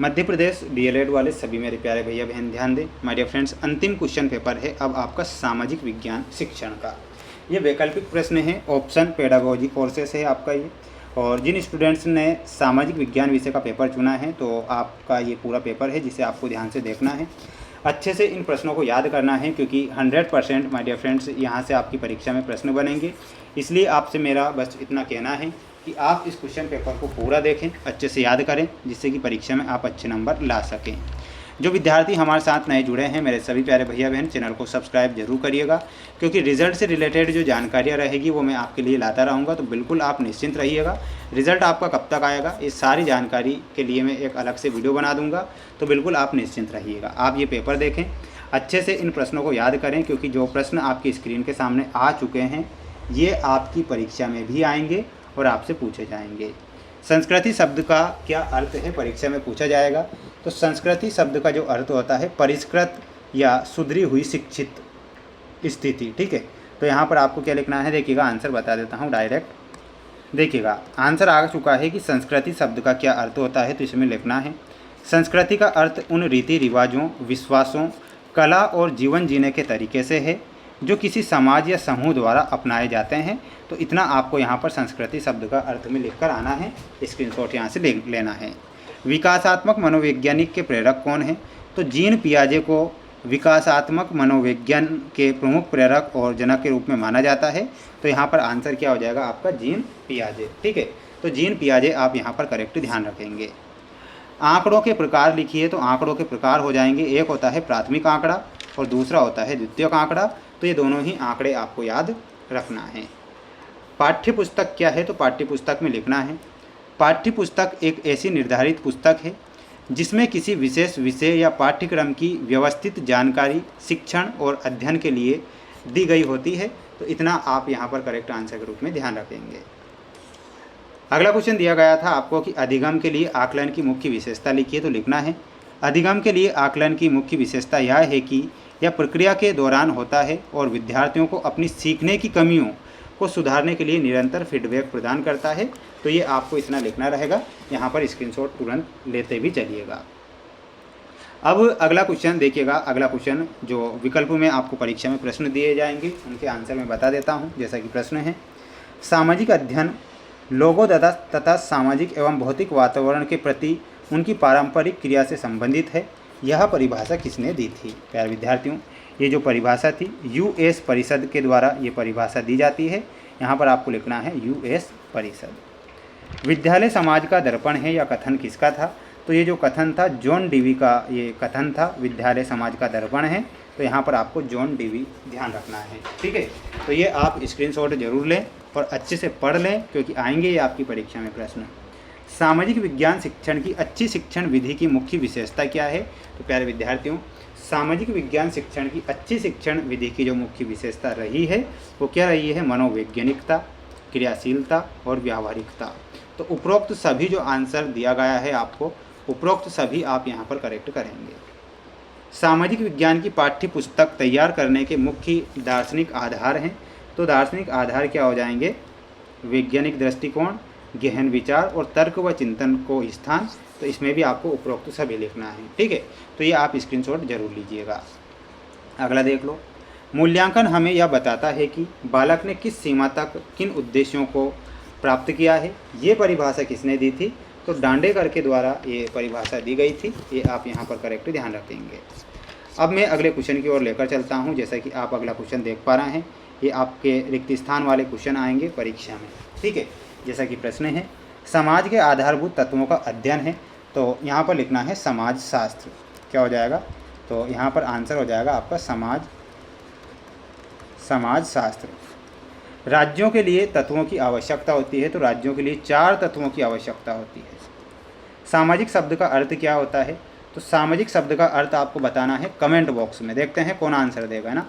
Madhya Pradesh DElEd वाले सभी मेरे प्यारे भैया बहन ध्यान दें। माय डियर फ्रेंड्स, अंतिम क्वेश्चन पेपर है अब आपका सामाजिक विज्ञान शिक्षण का। ये वैकल्पिक प्रश्न है, ऑप्शन पेडागोजी कोर्सेस है आपका ये। और जिन स्टूडेंट्स ने सामाजिक विज्ञान विषय का पेपर चुना है तो आपका ये पूरा पेपर है जिसे आपको ध्यान से देखना है, अच्छे से इन प्रश्नों को याद करना है, क्योंकि 100% माय डियर फ्रेंड्स यहाँ से आपकी परीक्षा में प्रश्न बनेंगे। इसलिए आपसे मेरा बस इतना कहना है कि आप इस क्वेश्चन पेपर को पूरा देखें, अच्छे से याद करें, जिससे कि परीक्षा में आप अच्छे नंबर ला सकें। जो विद्यार्थी हमारे साथ नए जुड़े हैं, मेरे सभी प्यारे भैया बहन, चैनल को सब्सक्राइब जरूर करिएगा, क्योंकि रिजल्ट से रिलेटेड जो जानकारियाँ रहेगी वो मैं आपके लिए लाता रहूँगा। तो बिल्कुल आप निश्चिंत रहिएगा। रिजल्ट आपका कब तक आएगा, इस सारी जानकारी के लिए मैं एक अलग से वीडियो बना दूँगा, तो बिल्कुल आप निश्चिंत रहिएगा। आप ये पेपर देखें, अच्छे से इन प्रश्नों को याद करें, क्योंकि जो प्रश्न आपकी स्क्रीन के सामने आ चुके हैं ये आपकी परीक्षा में भी आएंगे और आपसे पूछे जाएंगे। संस्कृति शब्द का क्या अर्थ है, परीक्षा में पूछा जाएगा। तो संस्कृति शब्द का जो अर्थ होता है परिष्कृत या सुधरी हुई शिक्षित स्थिति, ठीक है। तो यहाँ पर आपको क्या लिखना है, देखिएगा, आंसर बता देता हूँ डायरेक्ट। देखिएगा आंसर आ चुका है कि संस्कृति शब्द का क्या अर्थ होता है, तो इसमें लिखना है संस्कृति का अर्थ उन रीति रिवाजों, विश्वासों, कला और जीवन जीने के तरीके से है जो किसी समाज या समूह द्वारा अपनाए जाते हैं। तो इतना आपको यहाँ पर संस्कृति शब्द का अर्थ में लिखकर आना है, स्क्रीनशॉट यहाँ से लेना है। विकासात्मक मनोवैज्ञानिक के प्रेरक कौन है, तो जीन पियाजे को विकासात्मक मनोविज्ञान के प्रमुख प्रेरक और जनक के रूप में माना जाता है। तो यहाँ पर आंसर क्या हो जाएगा आपका, जीन पियाजे, ठीक है। तो जीन पियाजे आप यहाँ पर करेक्ट ध्यान रखेंगे। आंकड़ों के प्रकार लिखिए, तो आंकड़ों के प्रकार हो जाएंगे, एक होता है प्राथमिक आंकड़ा और दूसरा होता है द्वितीयक आंकड़ा। तो ये दोनों ही आंकड़े आपको याद रखना है। पाठ्य पुस्तक क्या है, तो पाठ्य पुस्तक में लिखना है पाठ्य पुस्तक एक ऐसी निर्धारित पुस्तक है जिसमें किसी विशेष विषय या पाठ्यक्रम की व्यवस्थित जानकारी शिक्षण और अध्ययन के लिए दी गई होती है। तो इतना आप यहाँ पर करेक्ट आंसर के रूप में ध्यान रखेंगे। अगला क्वेश्चन दिया गया था आपको कि अधिगम के लिए आकलन की मुख्य विशेषता लिखिए, तो लिखना है अधिगम के लिए आकलन की मुख्य विशेषता यह है कि यह प्रक्रिया के दौरान होता है और विद्यार्थियों को अपनी सीखने की कमियों को सुधारने के लिए निरंतर फीडबैक प्रदान करता है। तो ये आपको इतना लिखना रहेगा, यहाँ पर स्क्रीनशॉट तुरंत लेते भी चलिएगा। अब अगला क्वेश्चन देखिएगा। अगला क्वेश्चन जो विकल्प में आपको परीक्षा में प्रश्न दिए जाएंगे उनके आंसर मैं बता देता हूँ। जैसा कि प्रश्न है, सामाजिक अध्ययन लोगों तथा सामाजिक एवं भौतिक वातावरण के प्रति उनकी पारंपरिक क्रिया से संबंधित है। यह परिभाषा किसने दी थी, प्यारे विद्यार्थियों। ये जो परिभाषा थी यूएस परिषद के द्वारा ये परिभाषा दी जाती है। यहाँ पर आपको लिखना है यूएस परिषद। विद्यालय समाज का दर्पण है, या कथन किसका था, तो ये जो कथन था जॉन डीवी का ये कथन था, विद्यालय समाज का दर्पण है। तो यहाँ पर आपको जॉन डीवी ध्यान रखना है, ठीक है। तो ये आप स्क्रीनशॉट जरूर लें और अच्छे से पढ़ लें, क्योंकि आएंगे ये आपकी परीक्षा में प्रश्न। सामाजिक विज्ञान शिक्षण की अच्छी शिक्षण विधि की मुख्य विशेषता क्या है, तो प्यारे विद्यार्थियों सामाजिक विज्ञान शिक्षण की अच्छी शिक्षण विधि की जो मुख्य विशेषता रही है वो क्या रही है, मनोवैज्ञानिकता, क्रियाशीलता और व्यावहारिकता। तो उपरोक्त सभी जो आंसर दिया गया है आपको, उपरोक्त सभी आप यहाँ पर करेक्ट करेंगे। सामाजिक विज्ञान की पाठ्य पुस्तक तैयार करने के मुख्य दार्शनिक आधार हैं। तो दार्शनिक आधार क्या हो जाएंगे, वैज्ञानिक दृष्टिकोण, गहन विचार और तर्क व चिंतन को स्थान। तो इसमें भी आपको उपरोक्त सभी लिखना है, ठीक है। तो ये आप स्क्रीनशॉट जरूर लीजिएगा। अगला देख लो, मूल्यांकन हमें यह बताता है कि बालक ने किस सीमा तक किन उद्देश्यों को प्राप्त किया है। ये परिभाषा किसने दी थी, तो डांडेकर के द्वारा ये परिभाषा दी गई थी। ये आप यहाँ पर करेक्ट ध्यान रखेंगे। अब मैं अगले क्वेश्चन की ओर लेकर चलता हूँ। जैसा कि आप अगला क्वेश्चन देख पा रहे हैं, ये आपके रिक्त स्थान वाले क्वेश्चन आएंगे परीक्षा में, ठीक है। जैसा कि प्रश्न है, समाज के आधारभूत तत्वों का अध्ययन है। तो यहाँ पर लिखना है समाज शास्त्र, क्या हो जाएगा, तो यहाँ पर आंसर हो जाएगा आपका समाज शास्त्र। राज्यों के लिए तत्वों की आवश्यकता होती है, तो राज्यों के लिए 4 तत्वों की आवश्यकता होती है। सामाजिक शब्द का अर्थ क्या होता है, तो सामाजिक शब्द का अर्थ आपको बताना है कमेंट बॉक्स में, देखते हैं कौन आंसर देगा ना।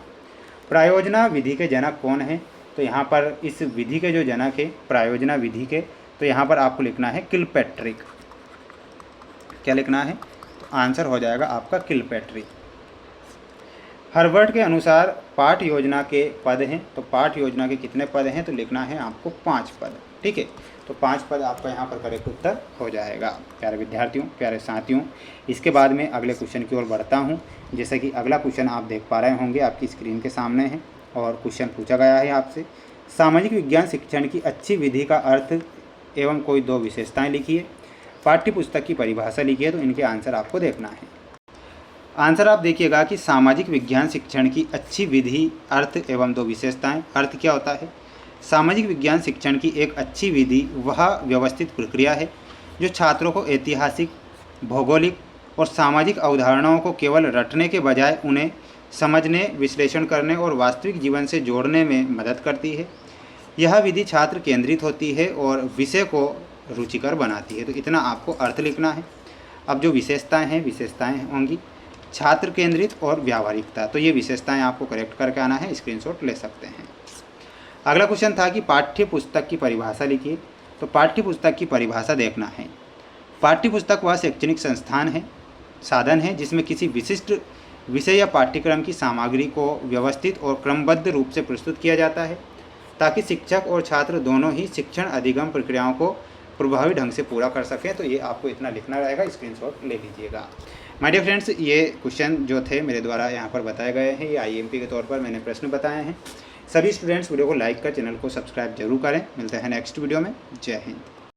प्रायोजना विधि के जनक कौन है, तो यहाँ पर इस विधि के जो जनक है प्रायोजना विधि के, तो यहाँ पर आपको लिखना है किलपैट्रिक। क्या लिखना है, तो आंसर हो जाएगा आपका किलपैट्रिक। हर्बर्ट के अनुसार पाठ योजना के पद हैं, तो पाठ योजना के कितने पद हैं, तो लिखना है आपको 5 पद। ठीक है, तो 5 पद आपका यहाँ पर करेक्ट उत्तर हो जाएगा। प्यारे विद्यार्थियों, प्यारे साथियों, इसके बाद में अगले क्वेश्चन की ओर बढ़ता हूँ। जैसे कि अगला क्वेश्चन आप देख पा रहे होंगे, आपकी स्क्रीन के सामने है और क्वेश्चन पूछा गया है आपसे, सामाजिक विज्ञान शिक्षण की अच्छी विधि का अर्थ एवं कोई 2 विशेषताएं लिखिए। पाठ्य पुस्तक की परिभाषा लिखिए। तो इनके आंसर आपको देखना है। आंसर आप देखिएगा कि सामाजिक विज्ञान शिक्षण की अच्छी विधि, अर्थ एवं 2 विशेषताएं। अर्थ क्या होता है? सामाजिक विज्ञान शिक्षण की एक अच्छी विधि वह व्यवस्थित प्रक्रिया है जो छात्रों को ऐतिहासिक, भौगोलिक और सामाजिक अवधारणाओं को केवल रटने के बजाय उन्हें समझने, विश्लेषण करने और वास्तविक जीवन से जोड़ने में मदद करती है। यह विधि छात्र केंद्रित होती है और विषय को रुचिकर बनाती है। तो इतना आपको अर्थ लिखना है। अब जो विशेषताएं होंगी छात्र केंद्रित और व्यावहारिकता। तो ये विशेषताएं आपको करेक्ट करके आना है, स्क्रीनशॉट ले सकते हैं। अगला क्वेश्चन था कि पाठ्य पुस्तक की परिभाषा लिखिए। तो पाठ्य पुस्तक की परिभाषा देखना है। पाठ्य पुस्तक वह शैक्षणिक साधन है जिसमें किसी विशिष्ट विषय या पाठ्यक्रम की सामग्री को व्यवस्थित और क्रमबद्ध रूप से प्रस्तुत किया जाता है ताकि शिक्षक और छात्र दोनों ही शिक्षण अधिगम प्रक्रियाओं को प्रभावी ढंग से पूरा कर सकें। तो ये आपको इतना लिखना रहेगा, स्क्रीनशॉट ले लीजिएगा। माय डियर फ्रेंड्स, ये क्वेश्चन जो थे मेरे द्वारा यहाँ पर बताए गए हैं, ये आईएमपी के तौर पर मैंने प्रश्न बताए हैं। सभी स्टूडेंट्स वीडियो को लाइक कर चैनल को सब्सक्राइब जरूर करें। मिलते हैं नेक्स्ट वीडियो में। जय हिंद।